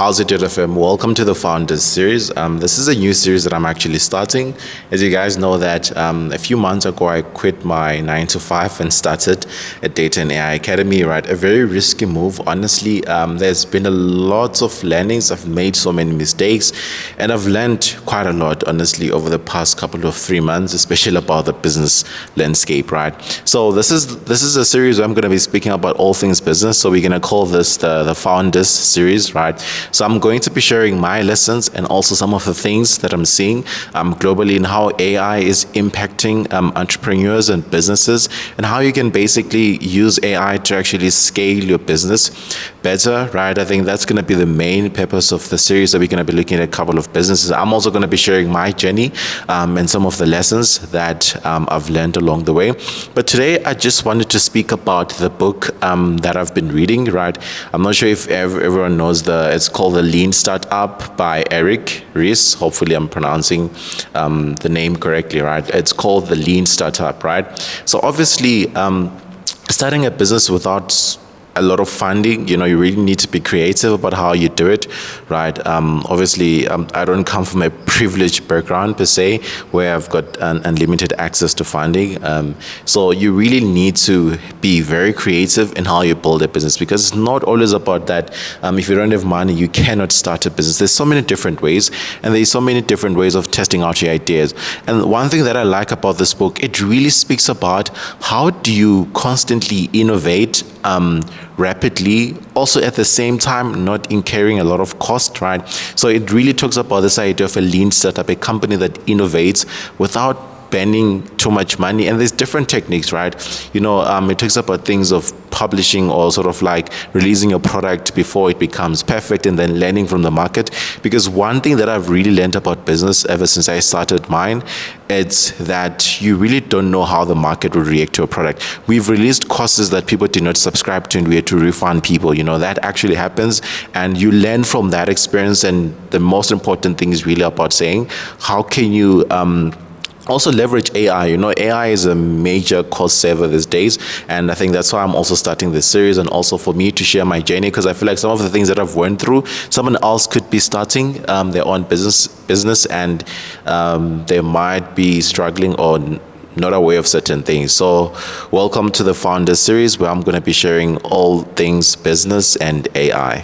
How's it, FM? Welcome to the Founders Series. This is a new series that I'm actually starting. As you guys know that a few months ago, I quit my 9 to 5 and started a Data and AI Academy, right? A very risky move. Honestly, there's been a lot of learnings. I've made so many mistakes and I've learned quite a lot, honestly, over the past couple of 3 months, especially about the business landscape, right? So this is a series where I'm going to be speaking about all things business. So we're going to call this the Founders Series, right? So I'm going to be sharing my lessons and also some of the things that I'm seeing globally in how AI is impacting entrepreneurs and businesses, and how you can basically use AI to actually scale your business better, right? I think that's going to be the main purpose of the series, that we're going to be looking at a couple of businesses. I'm also going to be sharing my journey and some of the lessons that I've learned along the way. But today I just wanted to speak about the book that I've been reading, right? I'm not sure if everyone knows it's called The Lean Startup by Eric Ries. Hopefully I'm pronouncing the name correctly, right? It's called The Lean Startup, right? So obviously, starting a business without a lot of funding, you really need to be creative about how you do it, right? Obviously, I don't come from a privileged background per se, where I've got unlimited access to funding. So you really need to be very creative in how you build a business, because it's not always about that. If you don't have money, you cannot start a business. There's so many different ways, and there's so many different ways of testing out your ideas. And one thing that I like about this book, it really speaks about how do you constantly innovate rapidly, also at the same time not incurring a lot of cost, right? So it really talks about this idea of a lean startup, a company that innovates without spending too much money. And there's different techniques, right? It talks about things of publishing, or sort of like releasing your product before it becomes perfect, and then learning from the market. Because one thing that I've really learned about business ever since I started mine, it's that you really don't know how the market will react to a product. We've released courses that people did not subscribe to, and we had to refund people. That actually happens, and you learn from that experience. And the most important thing is really about saying, how can you also leverage AI. AI is a major cost saver these days, and I think that's why I'm also starting this series, and also for me to share my journey, because I feel like some of the things that I've went through, someone else could be starting their own business, and they might be struggling or not aware of certain things. So welcome to the Founders Series, where I'm going to be sharing all things business and AI.